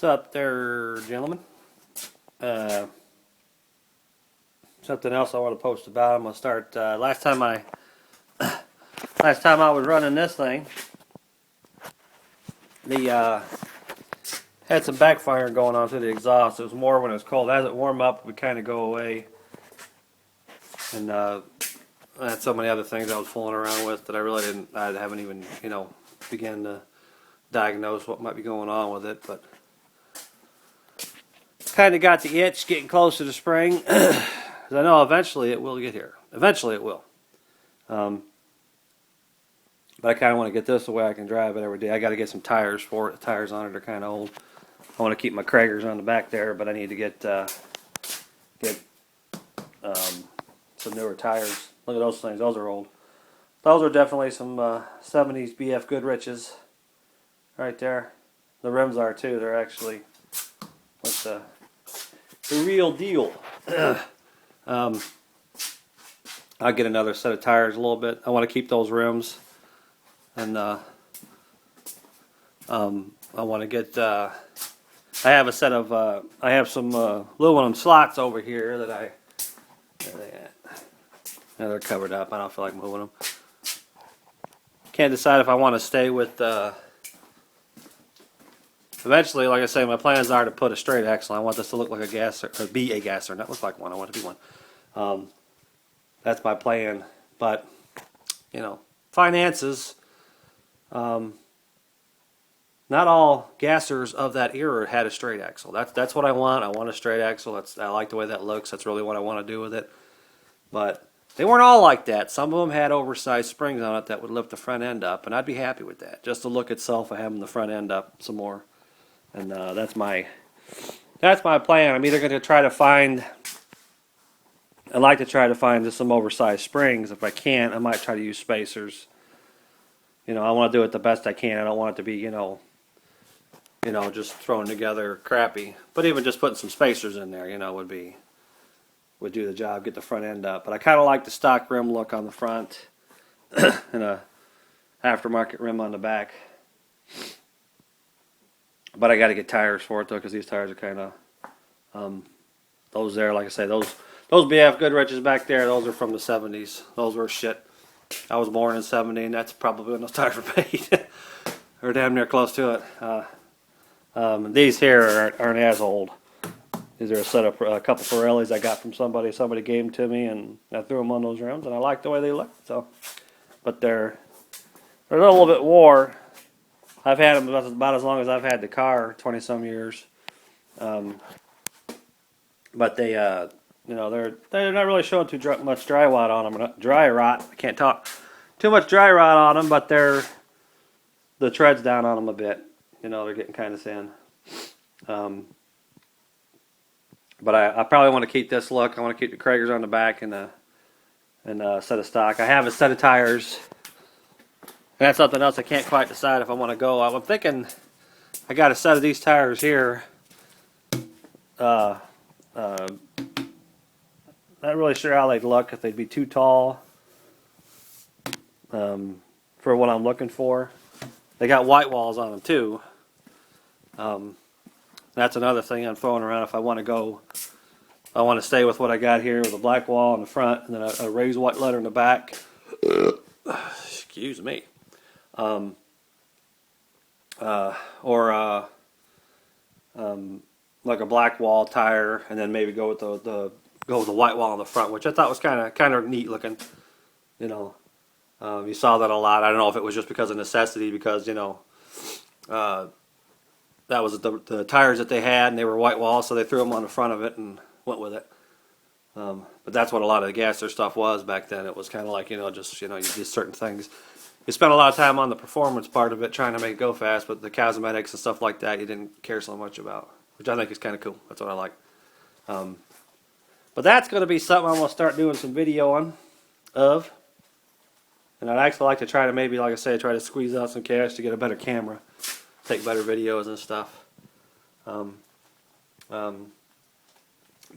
What's up there, gentlemen? Something else I want to post about. I'm gonna start. Last time I was running this thing, the had some backfire going on through the exhaust. It was more when it was cold. As it warmed up, it would kind of go away. And I had so many other things I was fooling around with that I haven't even, began to diagnose what might be going on with it. But kind of got the itch getting close to the spring. Because I know eventually it will get here. Eventually it will. But I kind of want to get this the way I can drive it every day. I got to get some tires for it. The tires on it are kind of old. I want to keep my Kragers on the back there, but I need to get some newer tires. Look at those things. Those are old. Those are definitely some 70s BF Goodriches right there. The rims are too. They're actually the real deal. I'll get another set of tires a little bit. I want to keep those rims. And I want to get. I have a set of. I have some aluminum slots over here that I. Where are they at? Yeah, they're covered up. I don't feel like moving them. Can't decide if I want to stay with. Eventually, like I say, my plans are to put a straight axle. I want this to look like a gasser, or be a gasser, not look like one. I want it to be one. That's my plan. But finances. Not all gassers of that era had a straight axle. That's what I want. I want a straight axle. I like the way that looks. That's really what I want to do with it. But they weren't all like that. Some of them had oversized springs on it that would lift the front end up, and I'd be happy with that. Just the look itself of having the front end up some more. And that's my plan. I'm either going to try to find. I'd like to try to find just some oversized springs. If I can't, I might try to use spacers. I want to do it the best I can. I don't want it to be, just thrown together crappy. But even just putting some spacers in there, would do the job, get the front end up. But I kind of like the stock rim look on the front and a aftermarket rim on the back. But I got to get tires for it though, because these tires are kind of those there. Like I say, those BF Goodriches back there, those are from the 70s. Those were shit. I was born in '70, and that's probably when those tires were made. Or damn near close to it. These here aren't as old. These are a couple Pirellis I got from somebody. Somebody gave them to me, and I threw them on those rims, and I like the way they look. So, but they're a little bit wore. I've had them about as long as I've had the car, 20-some years. But they, they're not really showing too much dry rot on them. Dry rot. I can't talk. Too much dry rot on them, but the tread's down on them a bit. They're getting kind of thin. But I probably want to keep this look. I want to keep the Kragers on the back and a set of stock. I have a set of tires. And that's something else I can't quite decide if I want to go. I'm thinking I got a set of these tires here. Not really sure how they'd look, if they'd be too tall for what I'm looking for. They got white walls on them too. That's another thing I'm throwing around. If I want to go, I want to stay with what I got here with a black wall in the front and then a raised white letter in the back. Excuse me. Like a black wall tire, and then maybe go with the white wall on the front, which I thought was kind of neat looking. You saw that a lot. I don't know if it was just because of necessity, because that was the tires that they had, and they were white walls, so they threw them on the front of it and went with it. But that's what a lot of the gasser stuff was back then. It was kind of like you did certain things. You spent a lot of time on the performance part of it, trying to make it go fast, but the cosmetics and stuff like that, you didn't care so much about, which I think is kind of cool. That's what I like. But that's going to be something I'm going to start doing some video of. And I'd actually like to try to maybe, like I say, try to squeeze out some cash to get a better camera, take better videos and stuff. But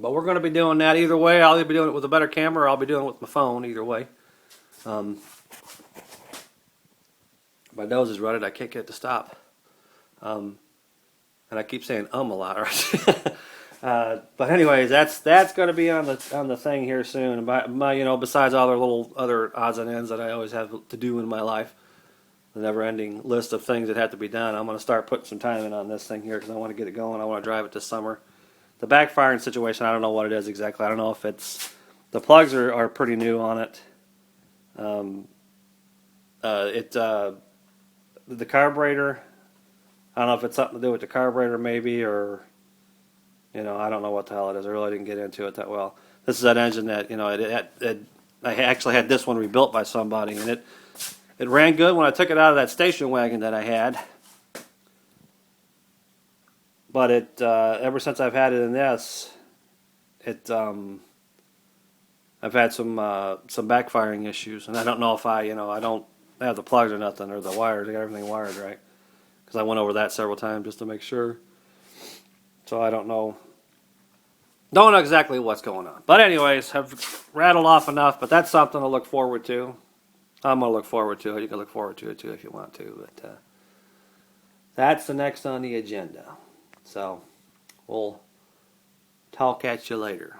we're going to be doing that either way. I'll either be doing it with a better camera or I'll be doing it with my phone, either way. My nose is running. I can't get it to stop. And I keep saying a lot, right? But anyways, that's going to be on the thing here soon. Besides all the little other odds and ends that I always have to do in my life, the never-ending list of things that have to be done, I'm going to start putting some time in on this thing here because I want to get it going. I want to drive it this summer. The backfiring situation, I don't know what it is exactly. I don't know if it's the plugs are pretty new on it. The carburetor. I don't know if it's something to do with the carburetor maybe, or I don't know what the hell it is. I really didn't get into it that well. This is that engine that I actually had this one rebuilt by somebody, and it ran good when I took it out of that station wagon that I had. But ever since I've had it in this, I've had some backfiring issues, and I don't know if I don't have the plugs or nothing or the wires. I got everything wired right because I went over that several times just to make sure. So I don't know exactly what's going on. But anyways, I've rattled off enough. But that's something to look forward to. I'm gonna look forward to it. You can look forward to it too if you want to. But that's the next on the agenda. So we'll talk at you later.